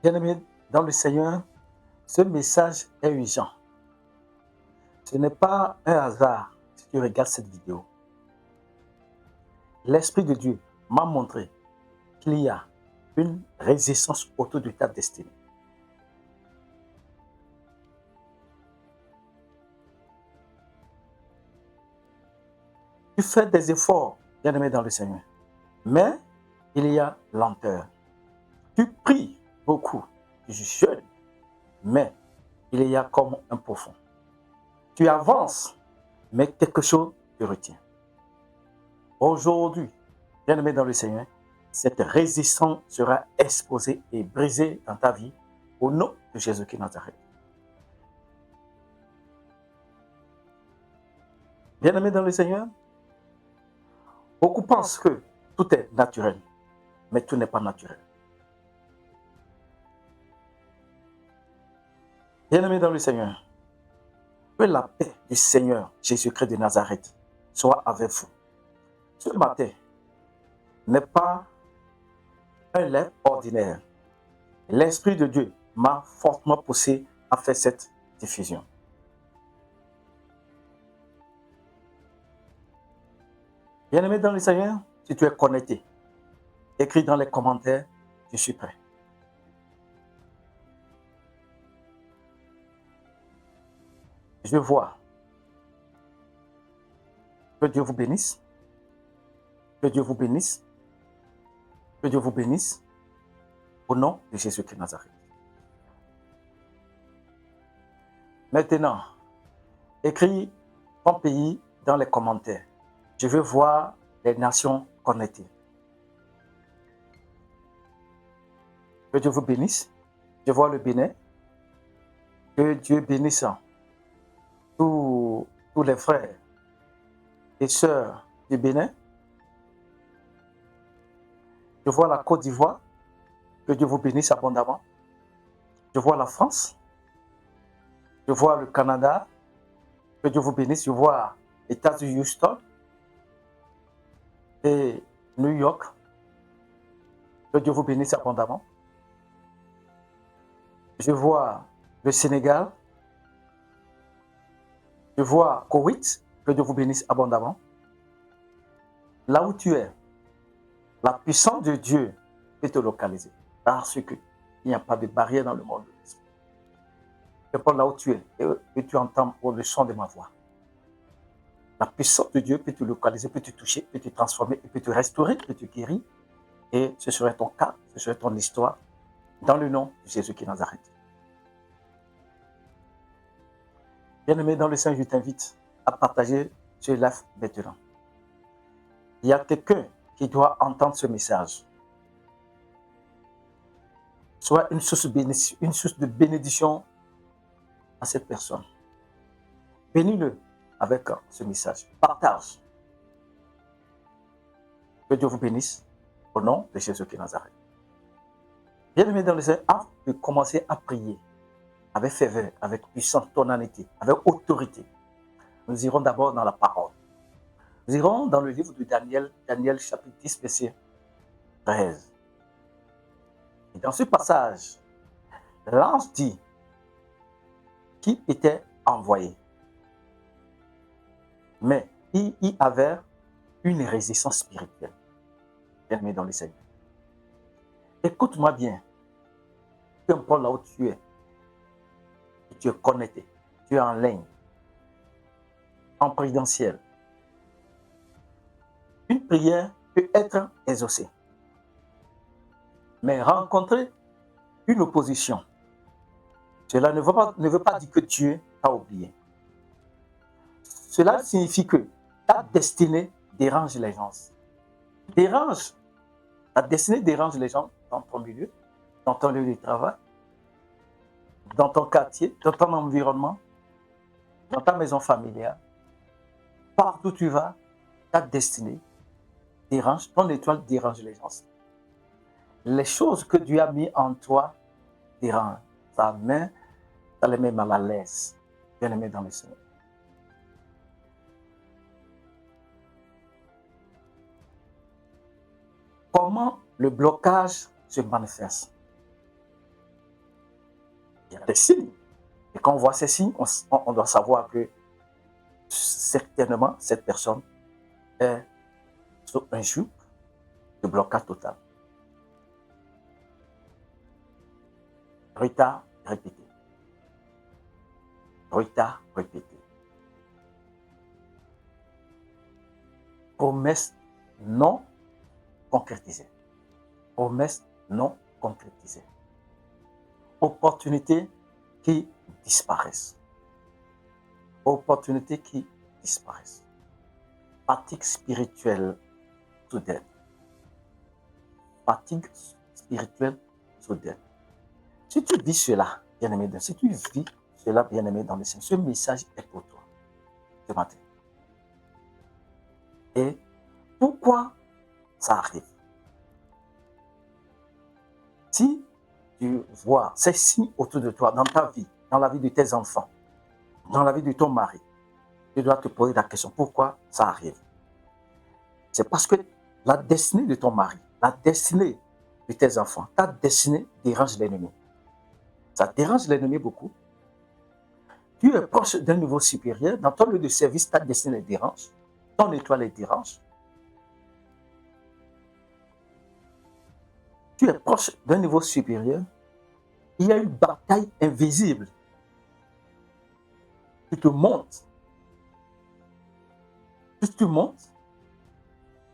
Bien-aimés dans le Seigneur, ce message est urgent. Ce n'est pas un hasard si tu regardes cette vidéo. L'Esprit de Dieu m'a montré qu'il y a une résistance autour de ta destinée. Tu fais des efforts, bien-aimé dans le Seigneur, mais il y a lenteur. Tu pries beaucoup, tu jeûnes, mais il y a comme un profond. Tu avances, mais quelque chose te retient. Aujourd'hui, bien-aimé dans le Seigneur, cette résistance sera exposée et brisée dans ta vie au nom de Jésus-Christ Nazareth. Bien-aimé dans le Seigneur, beaucoup pensent que tout est naturel, mais tout n'est pas naturel. Bien-aimé dans le Seigneur, que la paix du Seigneur Jésus-Christ de Nazareth soit avec vous. Ce matin n'est pas un lait ordinaire. L'Esprit de Dieu m'a fortement poussé à faire cette diffusion. Bien-aimé dans le Seigneur, si tu es connecté, écris dans les commentaires, je suis prêt. Je vois. Que Dieu vous bénisse. Que Dieu vous bénisse. Que Dieu vous bénisse. Au nom de Jésus-Christ Nazareth. Maintenant, écris ton pays dans les commentaires. Je veux voir les nations connectées. Que Dieu vous bénisse. Je vois le Bénin. Que Dieu bénisse tous les frères et sœurs du Bénin. Je vois la Côte d'Ivoire. Que Dieu vous bénisse abondamment. Je vois la France. Je vois le Canada. Que Dieu vous bénisse. Je vois l'État de Houston et New York. Que Dieu vous bénisse abondamment. Je vois le Sénégal. Je vois Koweït. Que Dieu vous bénisse abondamment. Là où tu es, la puissance de Dieu peut te localiser. Parce qu'il n'y a pas de barrière dans le monde de l'esprit. C'est pas là où tu es et tu entends le son de ma voix. La puissance de Dieu peut te localiser, peut te toucher, peut te transformer, peut te restaurer, peut te guérir. Et ce serait ton cas, ce serait ton histoire, dans le nom de Jésus-Christ Nazareth. Bien-aimé dans le Seigneur, je t'invite à partager ce live maintenant. Il y a quelqu'un qui doit entendre ce message. Soit une source de bénédiction à cette personne. Bénis-le avec ce message. Partage. Que Dieu vous bénisse au nom de Jésus-Christ Nazareth. Bien-aimé dans le Seigneur, avant de commencer à prier avec ferveur, avec puissance, tonalité, avec autorité, nous irons d'abord dans la parole. Nous irons dans le livre de Daniel, Daniel chapitre 10, verset 13. Et dans ce passage, l'ange dit qu'il était envoyé. Mais il y avait une résistance spirituelle. Bien-aimé dans le Seigneur. Écoute-moi bien. Peu importe là où tu es connecté, tu es en ligne, en présentiel. Une prière peut être exaucée. Mais rencontrer une opposition, cela ne veut pas dire que Dieu t'a oublié. Cela signifie que ta destinée dérange les gens. Ta destinée dérange les gens dans ton milieu, dans ton lieu de travail, dans ton quartier, dans ton environnement, dans ta maison familiale. Partout où tu vas, ta destinée dérange, ton étoile dérange les gens. Les choses que Dieu a mis en toi dérangent. Ça les met mal à l'aise. Bien aimé dans le Seigneur. Comment le blocage se manifeste? Il y a des signes. Et quand on voit ces signes, on doit savoir que certainement cette personne est sous un joug de blocage total. Retard répété. Retard répété. Promesse non concrétisée. Promesse non concrétisée. Opportunités qui disparaissent. Opportunités qui disparaissent. Fatigue spirituelle soudaine. Fatigue spirituelle soudaine. Si tu vis cela, bien-aimé, si tu vis cela, bien-aimé dans le Seigneur, ce message est pour toi ce matin. Et pourquoi ça arrive? Si tu vois ces signes autour de toi, dans ta vie, dans la vie de tes enfants, dans la vie de ton mari, tu dois te poser la question, pourquoi ça arrive? C'est parce que la destinée de ton mari, la destinée de tes enfants, ta destinée dérange l'ennemi. Ça dérange l'ennemi beaucoup. Tu es proche d'un niveau supérieur. Dans ton lieu de service, ta destinée dérange. Ton étoile dérange. Tu es proche d'un niveau supérieur. Il y a une bataille invisible qui te monte. Plus tu montes,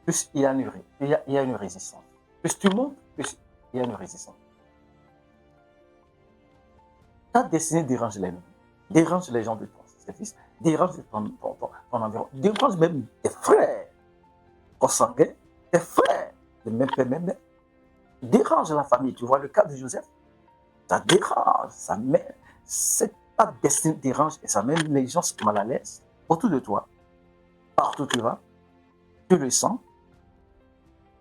plus il y a une résistance. Plus tu montes, plus il y a une résistance. Ta destinée dérange l'ennemi, dérange les gens de ton service, dérange ton environnement, dérange même tes frères consanguins, tes frères de même père, même mère, dérange la famille. Tu vois le cas de Joseph, ça dérange, ça met, ta destinée dérange et ça met les gens mal à l'aise autour de toi, partout où tu vas, tu le sens.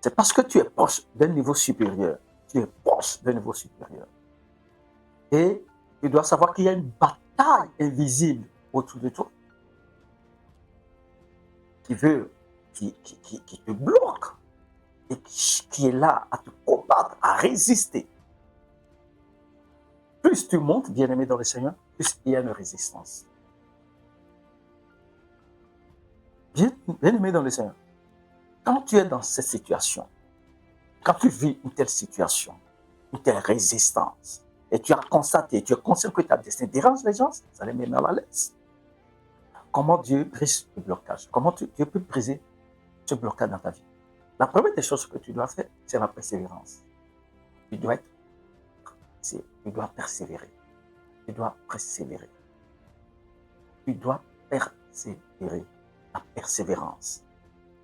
C'est parce que tu es proche d'un niveau supérieur, tu es proche d'un niveau supérieur. Et tu dois savoir qu'il y a une bataille invisible autour de toi qui te bloque et qui est là à te combattre, à résister. Plus tu montes, bien-aimé dans le Seigneur, plus il y a une résistance. Bien-aimé dans le Seigneur, quand tu es dans cette situation, quand tu vis une telle situation, une telle résistance, et tu as constaté, tu es conscient que ta destinée dérange les gens, ça les met mal à l'aise. Comment Dieu brise le blocage? Comment Dieu peut briser ce blocage dans ta vie? La première des choses que tu dois faire, c'est la persévérance. Tu dois persévérer. Tu dois persévérer. Tu dois persévérer. La persévérance.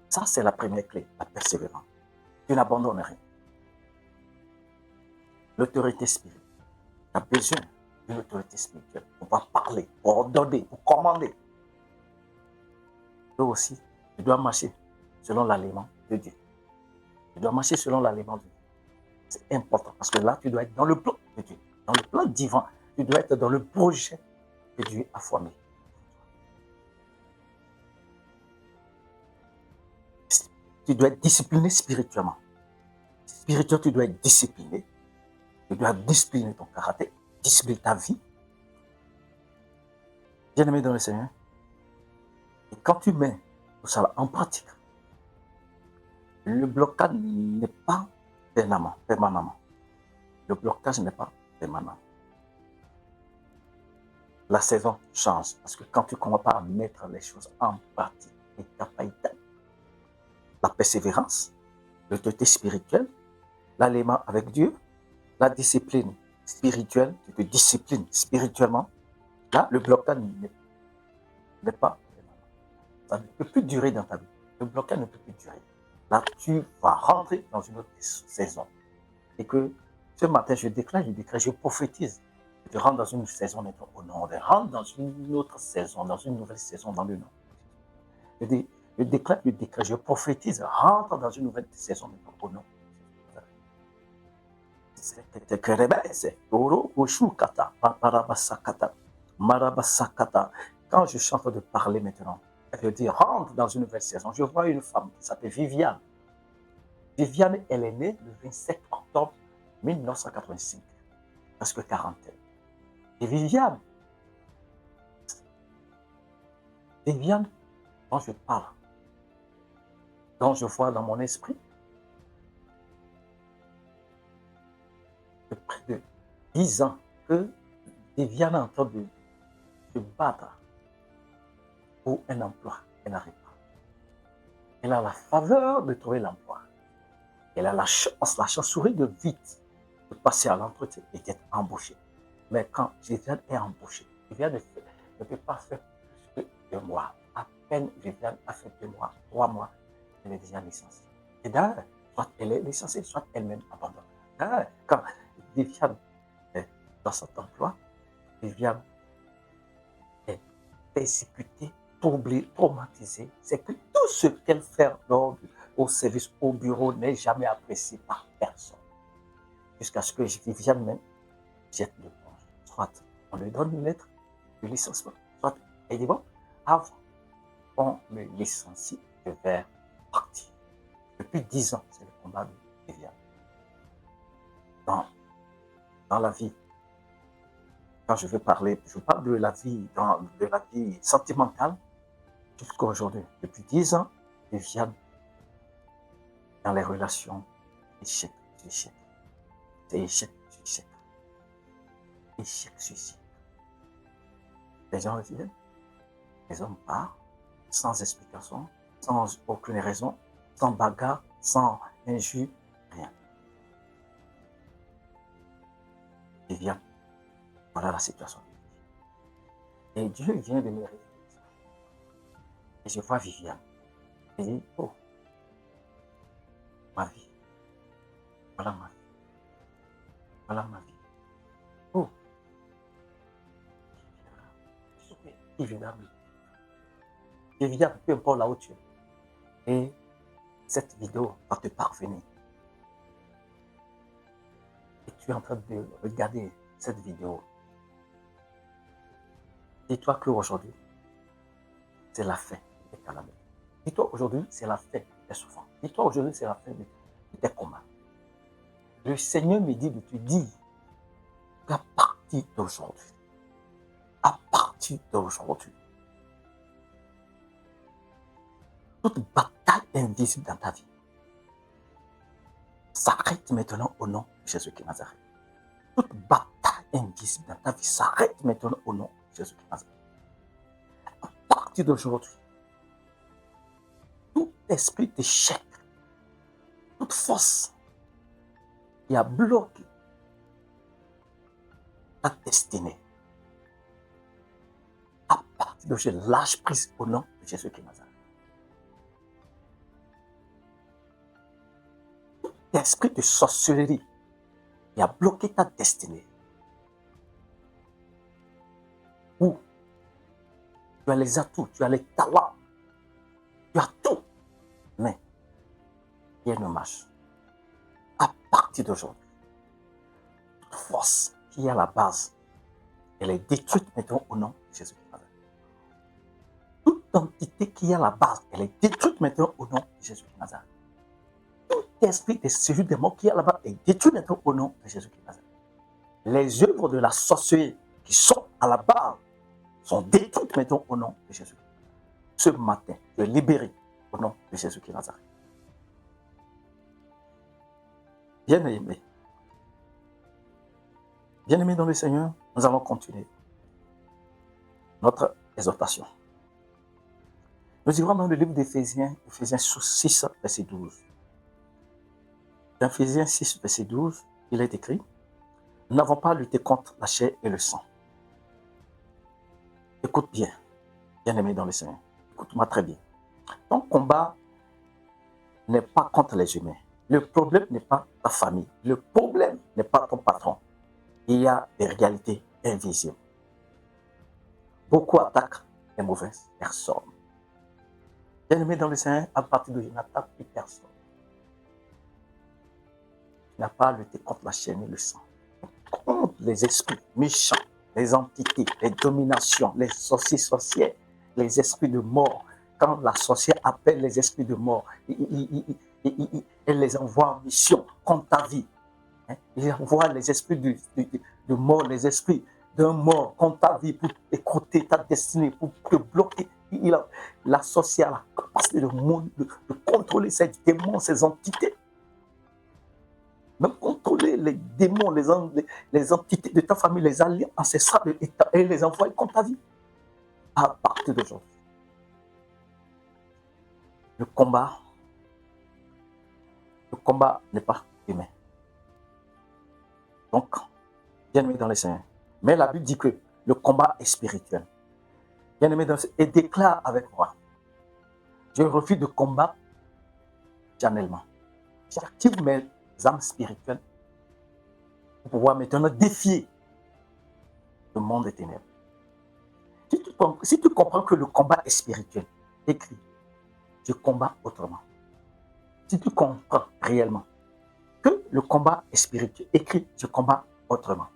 Ça, c'est la première clé, la persévérance. Tu n'abandonnes rien. L'autorité spirituelle. Tu as besoin d'une autorité spirituelle pour pouvoir parler, pour ordonner, pour commander. Toi aussi, tu dois marcher selon l'aliment de Dieu. Tu dois marcher selon l'aliment de Dieu. C'est important parce que là, tu dois être dans le plan de Dieu, dans le plan divin. Tu dois être dans le projet que Dieu a formé. Tu dois être discipliné spirituellement. Spirituellement, tu dois être discipliné. Tu dois discipliner ton caractère, discipliner ta vie. Bien-aimé dans le Seigneur. Et quand tu mets tout ça en pratique, le blocage n'est pas permanemment. Le blocage n'est pas permanent. La saison change parce que quand tu ne commences pas à mettre les choses en pratique, étape par étape, la persévérance, l'autorité spirituelle, l'alliement avec Dieu, la discipline spirituelle, tu te disciplines spirituellement, là, le blocage n'est pas permanent. Ça ne peut plus durer dans ta vie. Le blocage ne peut plus durer. Là, tu vas rentrer dans une autre saison. Et que ce matin, je déclare, je prophétise. Je rentre dans une saison au nom. Je rentre dans une autre saison, dans une nouvelle saison dans le nom. Je déclare, je prophétise, rentre dans une nouvelle saison au nom. Quand je suis en train de parler maintenant, je dis rentre dans une nouvelle saison. Je vois une femme qui s'appelle Viviane. Viviane, elle est née le 27 octobre 1985, presque 40 ans. Et Viviane, dont je parle, dont je vois dans mon esprit, de près de 10 ans que Viviane est en train de se battre pour un emploi. Elle n'arrive pas. Elle a la faveur de trouver l'emploi. Elle a la chancelier de vite de passer à l'entretien et d'être embauchée. Mais quand Viviane est embauchée, Viviane ne peut pas faire plus que 2 mois. À peine Viviane a fait 2 mois, 3 mois, elle est déjà licenciée. Et d'ailleurs, soit elle est licenciée, soit elle-même abandonne. D'ailleurs, quand Viviane est dans cet emploi, Viviane est persécutée, troublée, traumatisée. C'est que tout ce qu'elle fait au service, au bureau, n'est jamais apprécié par personne. Jusqu'à ce que Viviane même jette le point. Soit on lui donne une lettre de licenciement, soit elle dit bon, avant qu'on me licencie, je vais partir. Depuis 10 ans, c'est le combat de Viviane. Dans la vie, quand je parle de la vie, de la vie sentimentale, jusqu'à aujourd'hui, depuis 10 ans, Viviane, dans les relations, échec, échec. C'est échec, échec. Échec, suicide. Les gens viennent, les hommes partent, sans explication, sans aucune raison, sans bagarre, sans injure, rien. Viviane, voilà la situation. Et Dieu vient de me révéler ça. Et je vois Viviane. Et je dis, oh, ma vie. Voilà ma vie. Voilà ma vie. Oh, évidemment. Viviane, peu importe là où tu es. Et cette vidéo va te parvenir. Et tu es en train de regarder cette vidéo. Dis-toi qu'aujourd'hui, c'est la fin des calamités. Dis-toi aujourd'hui, c'est la fin des souffrances. Dis-toi aujourd'hui, c'est la fin de tes combats. Le Seigneur me dit de te dire qu'à partir d'aujourd'hui, toute bataille invisible dans ta vie s'arrête maintenant au nom de Jésus-Christ de Nazareth. Toute bataille invisible dans ta vie s'arrête maintenant au nom de Jésus-Christ de Nazareth. À partir d'aujourd'hui, tout esprit d'échec, toute force qui a bloqué ta destinée, à partir d'aujourd'hui, lâche prise au nom de Jésus-Christ de Nazareth. Tout esprit de sorcellerie qui a bloqué ta destinée, où tu as les atouts, tu as les talents, tu as tout, mais rien ne marche. À partir d'aujourd'hui, toute force qui est à la base, elle est détruite maintenant au nom de Jésus-Christ. Toute entité qui est à la base, elle est détruite maintenant au nom de Jésus-Christ. Tout esprit de séjour des morts qui est à la base est détruit maintenant au nom de Jésus-Christ. Les œuvres de la sorcellerie qui sont à la base sont détruites maintenant au nom de Jésus. Ce matin, tu es libéré au nom de Jésus-Christ Nazareth. Bien-aimés dans le Seigneur, nous allons continuer notre exhortation. Nous irons dans le livre d'Éphésiens, Éphésiens 6, verset 12. Dans Éphésiens 6, verset 12, il est écrit, « Nous n'avons pas lutté contre la chair et le sang. » Écoute bien, bien-aimé dans le Seigneur. Écoute-moi très bien. Ton combat n'est pas contre les humains. Le problème n'est pas ta famille. Le problème n'est pas ton patron. Il y a des réalités invisibles. Beaucoup attaquent les mauvaises personnes. Bien-aimé dans le Seigneur, à partir de je n'attaque plus personne. Tu n'as pas lutté contre la chair ni le sang. Contre les esprits méchants, les entités, les dominations, les sorcières, les esprits de mort. Quand la sorcière appelle les esprits de mort, elle les envoie en mission contre ta vie. Il envoie les esprits de mort, les esprits d'un mort contre ta vie pour écouter ta destinée, pour te bloquer. La sorcière a la capacité de contrôler ces démons, ces entités. Même contrôler les démons, les entités de ta famille, les alliés ancestrales et les envoyer contre ta vie. À partir d'aujourd'hui. Le combat n'est pas humain. Donc, bien-aimé dans les Seigneurs. Mais la Bible dit que le combat est spirituel. Bien-aimé dans les Seigneurs, et déclare avec moi, je refuse de combattre charnellement. J'active mes âmes spirituelles pour pouvoir maintenant défier le monde des ténèbres. Si tu comprends que le combat est spirituel, écris, je combats autrement. Si tu comprends réellement que le combat est spirituel, écris, je combats autrement.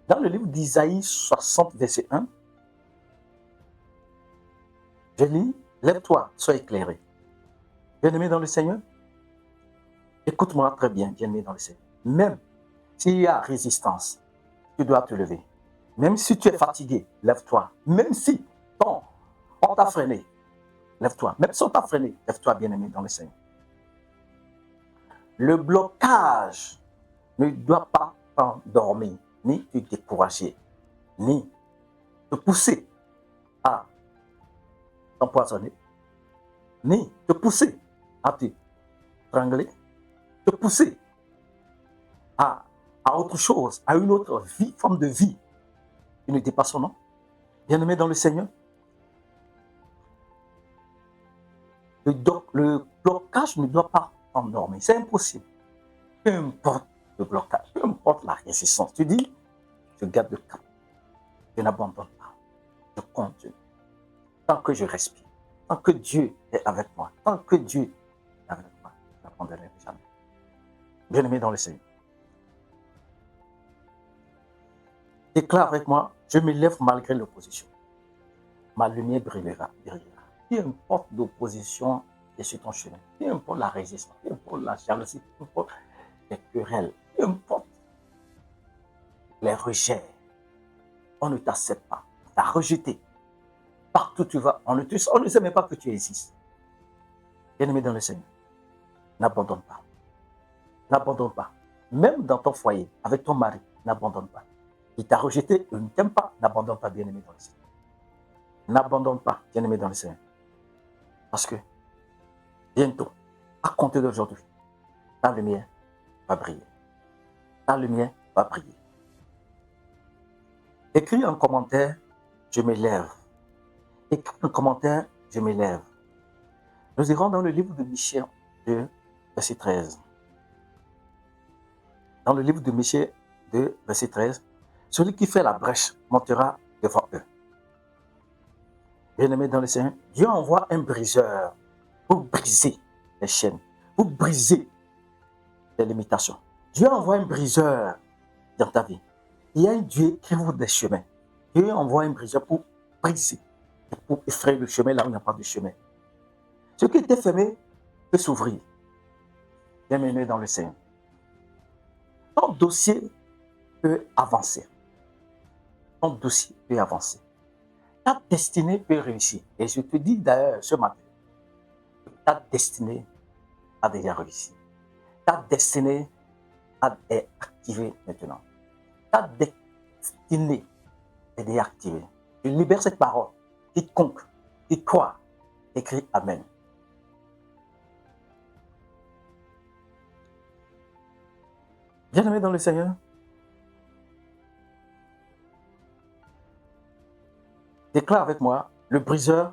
Dans le livre d'Isaïe 60, verset 1, je lis, lève-toi, sois éclairé. Bien-aimé dans le Seigneur, écoute-moi très bien, bien-aimé dans le Seigneur. Même s'il y a résistance, tu dois te lever. Même si tu es fatigué, lève-toi. Même si on t'a freiné, lève-toi. Même si on t'a freiné, lève-toi, bien-aimé dans le Seigneur. Le blocage ne doit pas t'endormir, ni te décourager, ni te pousser à t'empoisonner, ni te pousser à te strangler, te pousser à autre chose, à une autre vie, forme de vie qui ne dépasse son nom. Bien-aimé dans le Seigneur, le blocage ne doit pas t'endormir. C'est impossible. Peu importe le blocage, peu importe la résistance. Tu dis, je garde le cap. Je n'abandonne pas. Je continue. Tant que je respire, tant que Dieu est avec moi, tant que Dieu est avec moi, je n'abandonnerai jamais. Bien-aimé dans le Seigneur. Déclare avec moi, je me lève malgré l'opposition. Ma lumière brillera. Peu importe l'opposition qui est sur ton chemin, peu importe la résistance, peu importe la jalousie, peu importe les querelles, peu importe les rejets, on ne t'accepte pas, on t'a rejeté. Partout où tu vas, on ne sait même pas que tu existes. Bien-aimé dans le Seigneur, n'abandonne pas. N'abandonne pas. Même dans ton foyer, avec ton mari, n'abandonne pas. Il t'a rejeté, il ne t'aime pas, n'abandonne pas, bien-aimé dans le Seigneur. N'abandonne pas, bien-aimé dans le Seigneur. Parce que bientôt, à compter d'aujourd'hui, ta lumière va briller. Ta lumière va briller. Écris un commentaire, je me lève. Écris un commentaire, je me lève. Nous irons dans le livre de Michée 2, verset 13. Dans le livre de Michée 2, verset 13, celui qui fait la brèche montera devant eux. Bien-aimé dans le Seigneur, Dieu envoie un briseur pour briser les chaînes, pour briser les limitations. Dieu envoie un briseur dans ta vie. Il y a un Dieu qui ouvre des chemins. Dieu envoie un briseur pour briser, pour effrayer le chemin là où il n'y a pas de chemin. Ce qui était fermé peut s'ouvrir. Bien-aimé dans le Seigneur. Ton dossier peut avancer. Ton dossier peut avancer. Ta destinée peut réussir. Et je te dis d'ailleurs ce matin, ta destinée a déjà réussi. Ta destinée est activée maintenant. Ta destinée est déjà activée. Je libère cette parole. Quiconque qui croit, écrit Amen. Bien-aimé dans le Seigneur, déclare avec moi, le briseur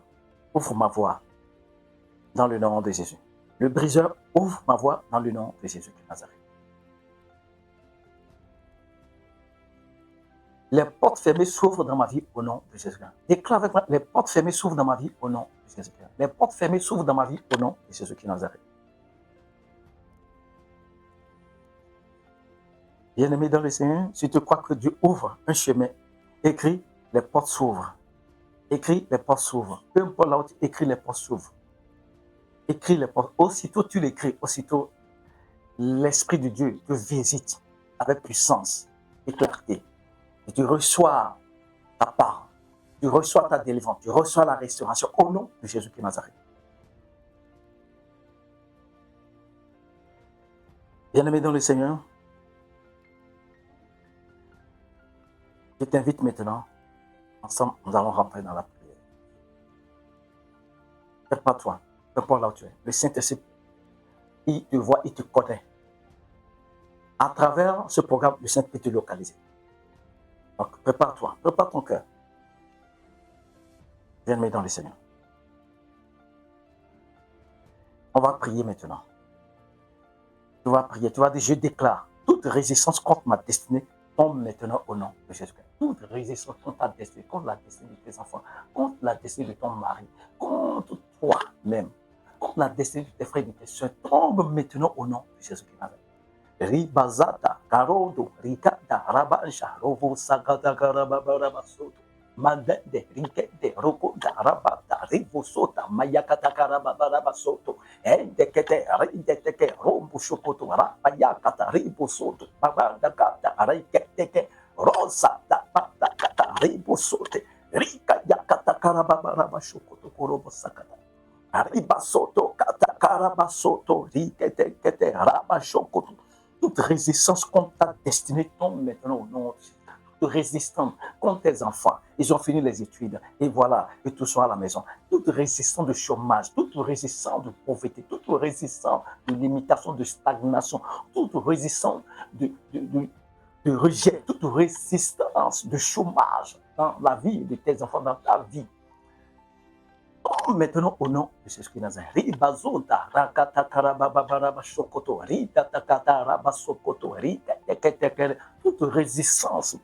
ouvre ma voie dans le nom de Jésus. Le briseur ouvre ma voie dans le nom de Jésus de Nazareth. Les portes fermées s'ouvrent dans ma vie au nom de Jésus. Déclare avec moi, les portes fermées s'ouvrent dans ma vie au nom de Jésus. Les portes fermées s'ouvrent dans ma vie au nom de Jésus de Nazareth. Bien-aimé dans le Seigneur, si tu crois que Dieu ouvre un chemin, écris, les portes s'ouvrent. Écris, les portes s'ouvrent. Peu importe là où tu écris, les portes s'ouvrent. Écris les portes. Aussitôt tu l'écris, aussitôt l'Esprit de Dieu te visite avec puissance et clarté. Et tu reçois ta part, tu reçois ta délivrance, tu reçois la restauration au nom de Jésus-Christ de Nazareth. Bien-aimé dans le Seigneur, je t'invite maintenant, ensemble, nous allons rentrer dans la prière. Prépare-toi, prépare là où tu es. Le Saint-Esprit, il te voit, il te connaît. À travers ce programme, le Saint-Esprit te localise. Donc, prépare-toi, prépare ton cœur. Bien-aimé dans le Seigneur. On va prier maintenant. Tu vas prier, tu vas dire, je déclare, toute résistance contre ma destinée tombe maintenant au nom de Jésus-Christ. Toute résistance contre ta destinée, contre la destinée de tes enfants, contre la destinée de ton mari, contre toi-même, contre la destinée de tes frères et de tes soeurs, tombe maintenant au nom de Jésus-Christ. Ribazata, Karodo, Rikata, Rabansha, Robo Sagata, Karababasoto, Mandende, Rikete, Rokoda, Rabata, Ribosota, Mayakata, Karababasoto, Endekete, Rindeke, Rombo Shokoto, Rapayakata, Ribosoto, Babandakata, Rikete, Rosata, Patakata, Ribosote, Rika Yakata, Karababashokoto, Korobo Sakata. Ribasoto, Kata, Karabasoto, Rikete, Rabashokoto. Toute résistance contre ta destinée tombe maintenant au nom de Jésus. Toute résistance contre tes enfants. Ils ont fini les études et voilà, et tous sont à la maison. Toute résistance de chômage, toute résistance de pauvreté, toute résistance de limitation, de stagnation, toute résistance de rejet, toute résistance de chômage dans la vie de tes enfants, dans ta vie. Maintenant, au nom de Jésus-Christ Nazareth, Ribazonta, Rakata Karababa Shokoto, Rita Takata Rabasokoto, Rita Tekete, toute résistance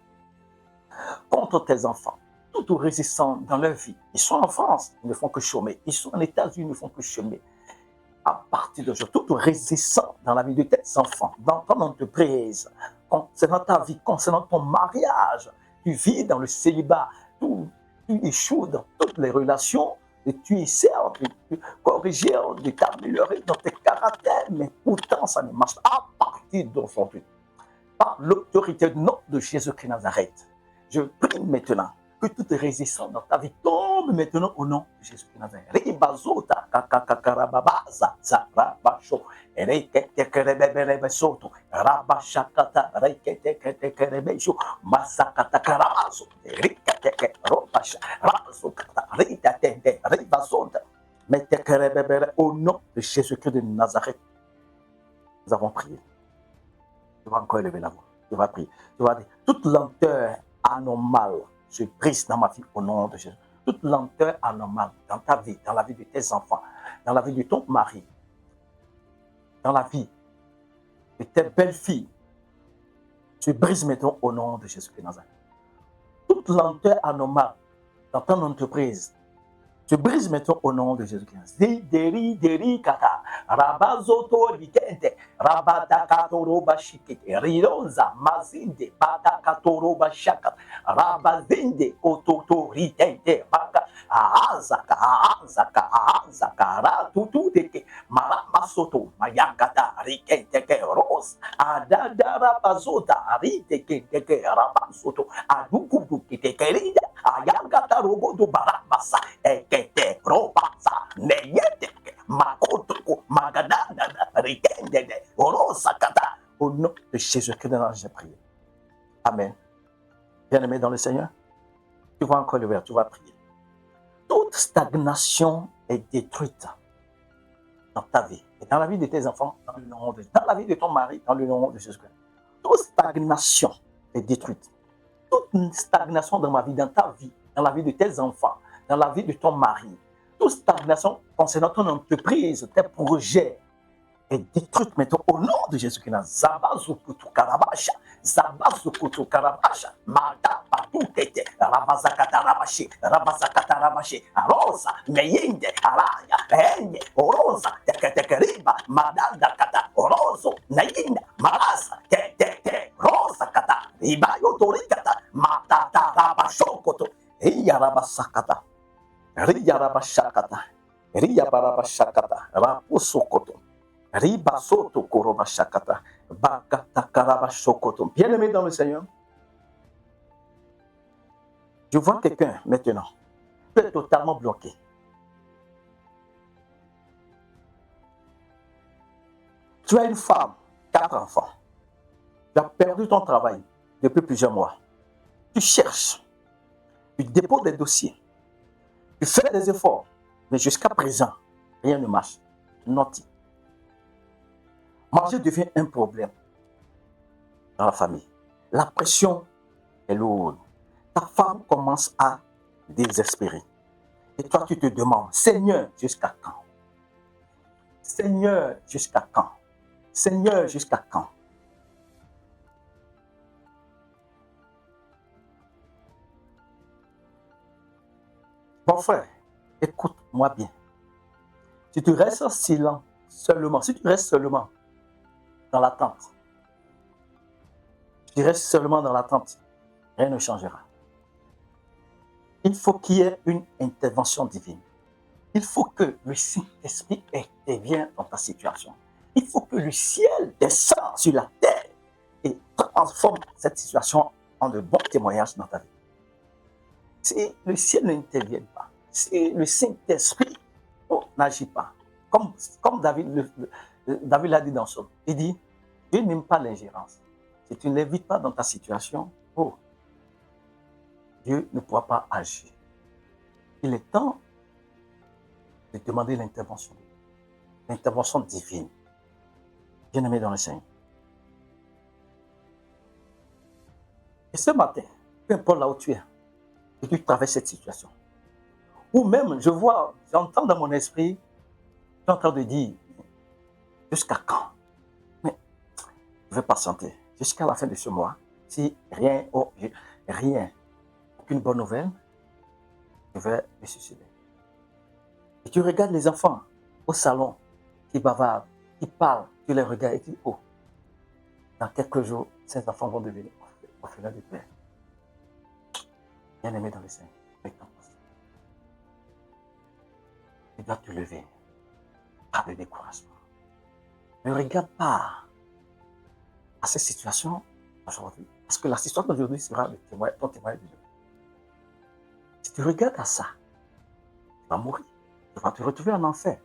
contre tes enfants, toute résistance dans leur vie. Ils sont en France, ils ne font que chômer. Ils sont en États-Unis, ils ne font que chômer. À partir de aujourd'hui, toute résistance dans la vie de tes enfants, dans ton entreprise, concernant ta vie, concernant ton mariage, tu vis dans le célibat, tu échoues dans toutes les relations. Et tu essaies de corriger, de t'améliorer dans tes caractères, mais pourtant ça ne marche pas. À partir d'aujourd'hui, par l'autorité du nom de Jésus-Christ Nazareth, je prie maintenant que toute résistance dans ta vie tombe maintenant au nom de Jésus-Christ Nazareth. Ribazota, kakakarababaza, zarabasho, reketekerebeberebesoto, rabashakata, reketekerebeso, masakatakarabaso, rikateke, robasha, razokata, ritatende, ribazota, metekerebebere, au nom de Jésus-Christ de Nazareth. Nous avons prié. Tu vas encore élever la voix. Tu vas prier. Tu vas dire, toute lenteur anormale se brise dans ma vie au nom de Jésus. Toute lenteur anormale dans ta vie, dans la vie de tes enfants, dans la vie de ton mari, dans la vie de tes belles-filles, se brise maintenant au nom de Jésus-Christ Nazareth. Toute lenteur anormale dans ton entreprise se brise maintenant au nom de Jésus-Christ. Zideri deri kata, rabazoto rikente, rabadakatoro bashikete, riroza mazinde, badakatoro bashaka, rabazinde ototo ritente, baka, aazaka, ratutu deke, maramasoto, mayakata, rikente ke ros, adadara bazota, riteke teke, rabasoto, adukudu kiteke rida, ayagata rogodo barabasa, ekete robasa neyete makoto magadanda rikende orosakata. Au nom de Jésus-Christ, j'ai prié. Amen. Bien-aimé dans le Seigneur, tu vas encore le verre, tu vas prier. Toute stagnation est détruite dans ta vie et dans la vie de tes enfants, dans la vie de ton mari, dans le nom de Jésus-Christ. Toute stagnation est détruite. Toute stagnation dans ma vie, dans ta vie, dans la vie de tes enfants, dans la vie de ton mari, toute stagnation concernant ton entreprise, tes projets, est détruite maintenant au nom de Jésus-Christ. Zabazukutu karabasha, Zabazukutu karabasha, Mata patukete, Rabazakata rabashi, Rosa, Meyinde, Araya, Enye, Orosa, Teketekeriba, Madanda kata, Oroso, Neyinda, Marasa, Tete, Rosa kata, Ibayo torikata, Matata rabashokoto, Iyarabasakata, Riyarabashakata, Riyabarabashakata, Rapusokoto. Ribasoto korobashakata, bakata karabashokoto. Bien-aimé dans le Seigneur, Je vois quelqu'un maintenant, tu es totalement bloqué. Tu as une femme, 4 enfants. Tu as perdu ton travail depuis plusieurs mois. Tu cherches, tu déposes des dossiers, tu fais des efforts, mais jusqu'à présent, rien ne marche. Naughty. Manger devient un problème dans la famille. La pression est lourde. Ta femme commence à désespérer. Et toi, tu te demandes, Seigneur, jusqu'à quand? Seigneur, jusqu'à quand? Seigneur, jusqu'à quand? Mon frère, écoute-moi bien. Si tu restes silent seulement, si tu restes seulement dans l'attente, si tu restes seulement dans l'attente, rien ne changera. Il faut qu'il y ait une intervention divine. Il faut que le Saint-Esprit intervienne dans ta situation. Il faut que le ciel descende sur la terre et transforme cette situation en de bons témoignages dans ta vie. Si le ciel n'intervient pas, si le Saint-Esprit n'agit pas, comme David l'a dit dans son, il dit, Dieu n'aime pas l'ingérence. Si tu ne l'évites pas dans ta situation, Dieu ne pourra pas agir. Il est temps de demander l'intervention divine. Bien-aimé dans le Seigneur. Et ce matin, peu importe là où tu es, et tu traverses cette situation, ou même, j'entends dans mon esprit, tu es en train de dire, jusqu'à quand? Mais je vais patienter jusqu'à la fin de ce mois. Si rien, aucune bonne nouvelle, je vais me suicider. Et tu regardes les enfants au salon qui bavardent, qui parlent, tu les regardes et tu dis, dans quelques jours, ces enfants vont devenir orphelins de père. Bien-aimé dans le Seigneur, tu dois te lever. Pas de découragement. Ne regarde pas à cette situation aujourd'hui. Parce que la situation d'aujourd'hui sera ton témoignage d'aujourd'hui. Si tu regardes à ça, tu vas mourir. Tu vas te retrouver en enfer.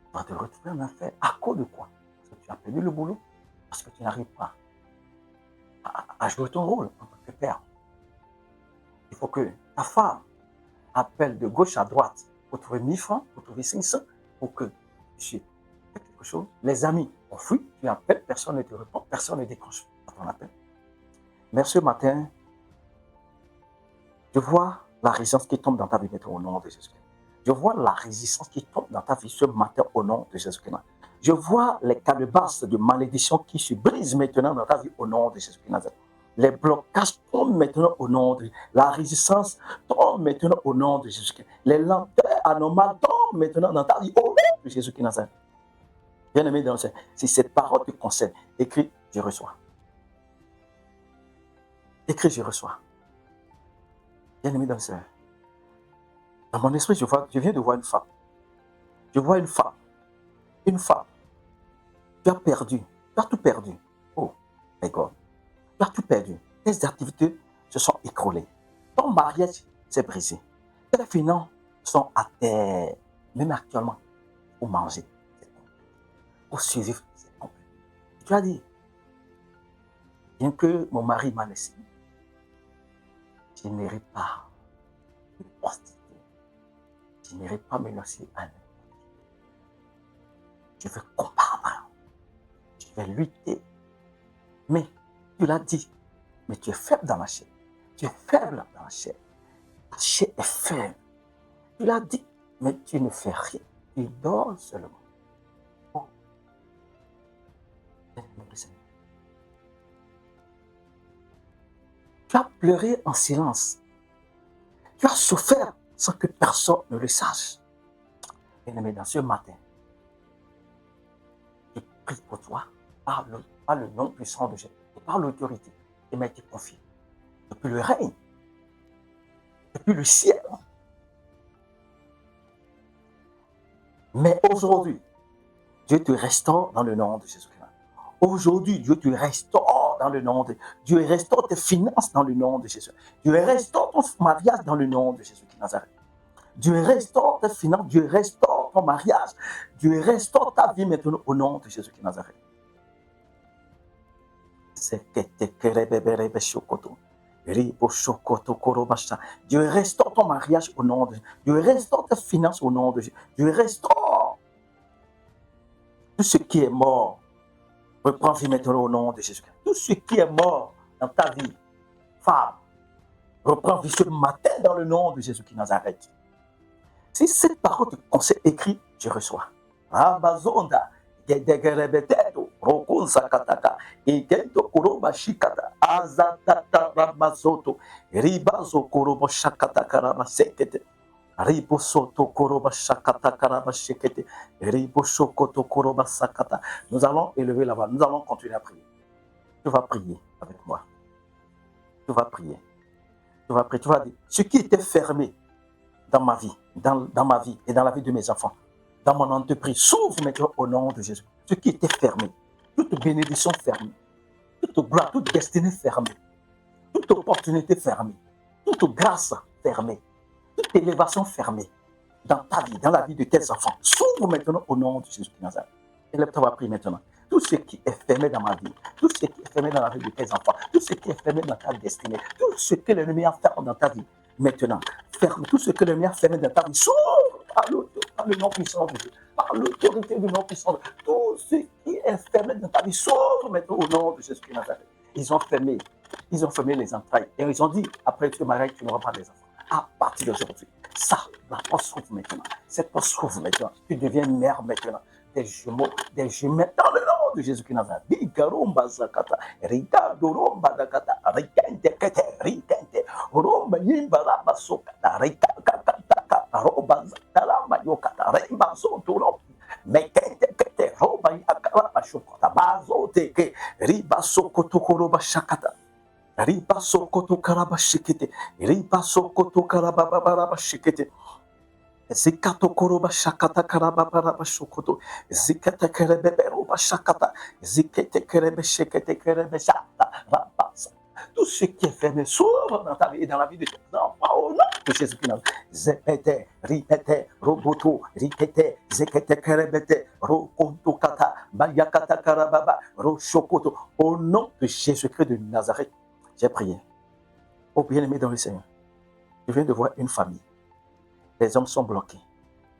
Tu vas te retrouver en enfer. À cause de quoi? Parce que tu as perdu le boulot. Parce que tu n'arrives pas à jouer ton rôle en tant que père. Il faut que ta femme appelle de gauche à droite pour trouver 1000 francs, pour trouver 500, pour que tu fais quelque chose. Les amis ont fui, tu appelles, personne ne te répond, personne ne décroche ton appel. Mais ce matin, je vois la résistance qui tombe dans ta vie au nom de Jésus-Christ. Je vois la résistance qui tombe dans ta vie ce matin au nom de Jésus-Christ. Je vois les calebasses de malédiction qui se brisent maintenant dans ta vie au nom de Jésus-Christ. Les blocages tombent maintenant au nom de la résistance tombe maintenant au nom de Jésus-Christ. Les lenteurs anomales tombent maintenant dans ta vie au nom de Jésus-Christ. Bien-aimé dans le Seigneur, si cette parole te concerne, écris, je reçois. Écris, je reçois. Bien-aimé dans le Seigneur. Dans mon esprit, je viens de voir une femme. Je vois une femme. Une femme. Tu as perdu. Tu as tout perdu. Oh, my God. Tu as tout perdu. Tes activités se sont écroulées. Ton mariage s'est brisé. Tes finances sont à terre. Même actuellement, pour manger, c'est compliqué. Pour survivre, c'est compliqué. Tu as dit, bien que mon mari m'a laissé, je n'irai pas me prostituer. Je n'irai pas me lancer à n'importe qui. Je vais combattre. Je vais lutter. Mais tu l'as dit, mais tu es faible dans la chair. Tu es faible dans la chair. Ta chair est faible. Tu l'as dit, mais tu ne fais rien. Tu dors seulement. Oh. Tu as pleuré en silence. Tu as souffert sans que personne ne le sache. Bien-aimé, dans ce matin, je prie pour toi par le nom puissant de Jésus et par l'autorité qui m'a été confiée depuis le règne, depuis le ciel. Mais aujourd'hui, Dieu te restaure dans le nom de Jésus-Christ. Aujourd'hui, Dieu te restaure restaure dans le nom de Dieu. Restaure tes finances dans le nom de Jésus. Dieu restaure ton mariage dans le nom de Jésus qui Nazareth. Dieu restaure tes finances. Dieu restaure ton mariage. Dieu restaure ta vie maintenant au nom de Jésus qui Nazareth. Dieu restaure ton mariage au nom de Jésus. Dieu restaure tes finances au nom de Jésus. Dieu restaure tout ce qui est mort. Reprends vie maintenant au nom de Jésus. Tout ce qui est mort dans ta vie, femme, reprends vie ce matin dans le nom de Jésus qui Nazareth. Si cette parole de conseil écrit, je reçois. Abazonda, Gedegerebeteto, Rokunzakataka, Igento Kuroba Shikata, Azatata Ramazoto, Ribazo Kuroba Shakata Karaba Sekete, Ribosoto Kuroba Shakata Karaba Shekete, Riboshokoto Kuroba Sakata. Nous allons élever la voix, nous allons continuer à prier. Tu vas prier avec moi. Tu vas prier. Tu vas prier. Tu vas dire, ce qui était fermé dans ma vie, dans ma vie et dans la vie de mes enfants, dans mon entreprise, s'ouvre maintenant au nom de Jésus. Ce qui était fermé, toute bénédiction fermée, toute gloire, toute destinée fermée, toute opportunité fermée, toute grâce fermée, toute élévation fermée dans ta vie, dans la vie de tes enfants, s'ouvre maintenant au nom de Jésus de Nazareth. Élève-toi, on va prier maintenant. Tout ce qui est fermé dans ma vie, tout ce qui est fermé dans la vie de tes enfants, tout ce qui est fermé dans ta destinée, tout ce que l'ennemi a fait dans ta vie, maintenant, ferme tout ce que l'ennemi a fermé dans ta vie, s'ouvre par le nom puissant de Dieu, par l'autorité du nom puissant de Dieu. Tout ce qui est fermé dans ta vie, s'ouvre maintenant au nom de Jésus de Nazareth. Ils ont fermé les entrailles et ils ont dit, après tu te maries, tu n'auras pas des enfants. À partir d'aujourd'hui, ça, la porte s'ouvre maintenant. Cette porte s'ouvre maintenant. Tu deviens mère maintenant. Des jumeaux dans le nom de Jésus qui Nazareth. Bigaromba zakata, rita doromba dakata, rikente kete, rikente, romba yimba raba sokata, rita kakata, roba zakalamba yokata, remba sotoro, mekente kete, roba yakalaba shokata, bazo teke, riba sokoto koroba shakata. Riba sokoto karaba shikete, riba sokoto karaba baraba shikete. Zikato koroba shakata karaba baraba shokoto, zikete kerebe beroba shakata, zikete kerebe shekete kerebe shata, rabasa. Tout ce qui est fermé s'ouvre dans ta vie et dans la vie de tes enfants au nom de Jésus-Christ. Zepete, ripete, roboto, rikete, zekete kerebete, rokonto kata, bayakata karababa, roshokoto. Au nom de Jésus-Christ de Nazareth, j'ai prié. Oh bien-aimé dans le Seigneur, je viens de voir une famille. Les hommes sont bloqués,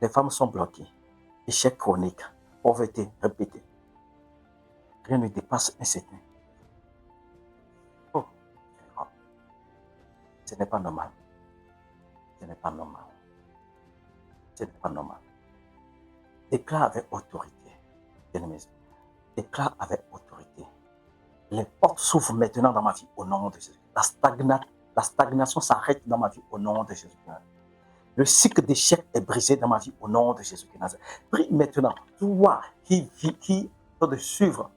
les femmes sont bloquées. Échec chronique, pauvreté répétée. Rien ne dépasse un certain. Oh, ce n'est pas normal. Ce n'est pas normal. Ce n'est pas normal. Déclare avec autorité. Déclare avec autorité. Les portes s'ouvrent maintenant dans ma vie au nom de Jésus. La stagnation s'arrête dans ma vie au nom de Jésus. Le cycle d'échec est brisé dans ma vie au nom de Jésus de Nazareth. Prie maintenant, toi qui dois de suivre.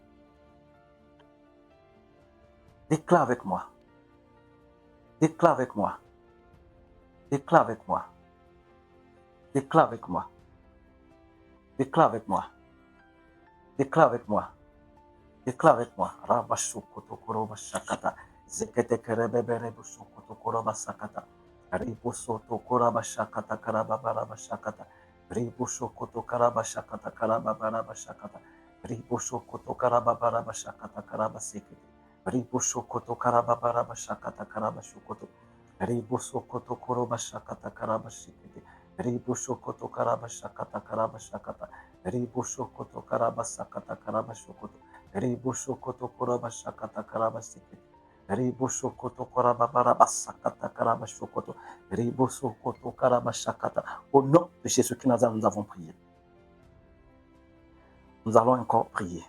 Déclare avec moi. Déclare avec moi. Déclare avec moi. Déclare avec moi. Déclare avec moi. Déclare avec moi. Déclare avec moi. Rabashokoto koroba shakata. Zekete kerebebere bushokoto koroba sakata. Ribosoto koraba shakata karaba baraba shakata. Riboshokoto karaba shakata karaba baraba shakata. Riboshokoto karaba baraba shakata karaba sekete. Riboshokoto karaba baraba shakata karaba shokoto. Ribosokoto koroba shakata karaba sekete. Riboshokoto karaba shakata karaba shakata. Riboshokoto karaba sakata karaba shokoto. Riboshokoto koraba shakata karaba sekete. Riboshokoto koraba baraba sakata karaba shokoto. Ribosokoto karaba shakata. Au nom de Jésus-Christ, nous avons prié. Nous allons encore prier.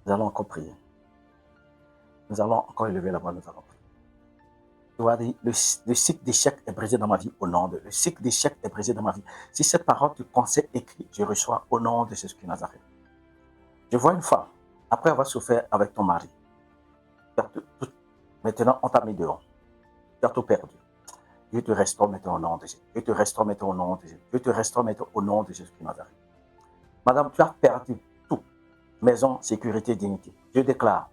Nous allons encore prier. Nous allons encore élever la voix, nous allons prier. Tu vois, le cycle d'échec est brisé dans ma vie au nom de. Le cycle d'échec est brisé dans ma vie. Si cette parole de conseil écrit, je reçois au nom de Jésus-Christ Nazareth. Je vois une femme, après avoir souffert avec ton mari. Maintenant, on t'a mis dehors. Tu as tout perdu. Dieu te restaure maintenant au nom de Jésus. Dieu te restaure maintenant au nom de Jésus. Dieu te restaure maintenant au nom de Jésus-Christ Nazareth. Madame, tu as perdu tout. Maison, sécurité, dignité. Je déclare,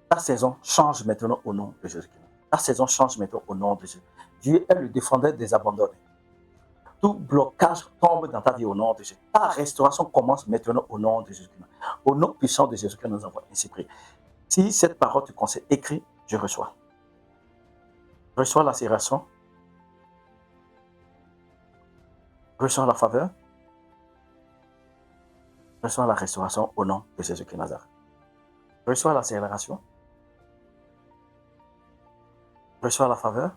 Ta saison change maintenant au nom de Jésus-Christ. Ta saison change maintenant au nom de Jésus. Dieu est le défendeur des abandonnés. Tout blocage tombe dans ta vie au nom de Jésus. Ta restauration commence maintenant au nom de Jésus-Christ. Au nom puissant de Jésus-Christ, nous avons ainsi prié. Si cette parole te conseille, écrit, je reçois. Reçois l'accélération. Reçois la faveur. Reçois la restauration au nom de Jésus-Christ Nazareth. Reçois l'accélération. Reçois la faveur.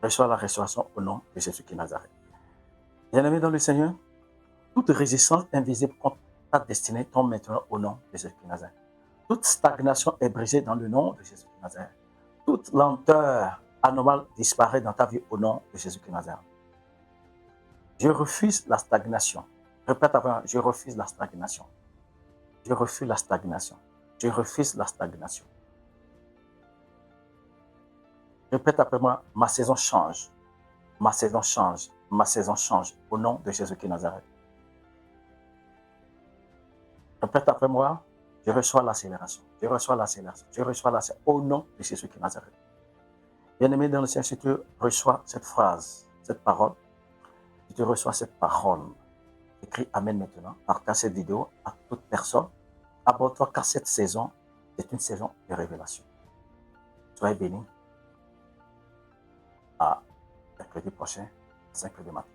Reçois la restauration au nom de Jésus-Christ Nazareth. Bien-aimé dans le Seigneur, toute résistance invisible contre ta destinée tombe maintenant au nom de Jésus-Christ Nazareth. Toute stagnation est brisée dans le nom de Jésus-Christ Nazareth. Toute lenteur anormale disparaît dans ta vie au nom de Jésus-Christ Nazareth. Je refuse la stagnation. Répète après moi, je refuse la stagnation. Je refuse la stagnation. Je refuse la stagnation. Répète après moi, ma saison change. Ma saison change. Ma saison change. Au nom de Jésus-Christ Nazareth. Répète après moi, je reçois l'accélération. Je reçois l'accélération. Je reçois l'accélération. Au nom de Jésus-Christ Nazareth. Bien-aimé dans le Seigneur, si tu reçois cette phrase, cette parole, si tu reçois cette parole, écris Amen maintenant. Partage cette vidéo à toute personne. Abonne-toi car cette saison est une saison de révélation. Soyez bénis. À mercredi prochain, 5 h du matin.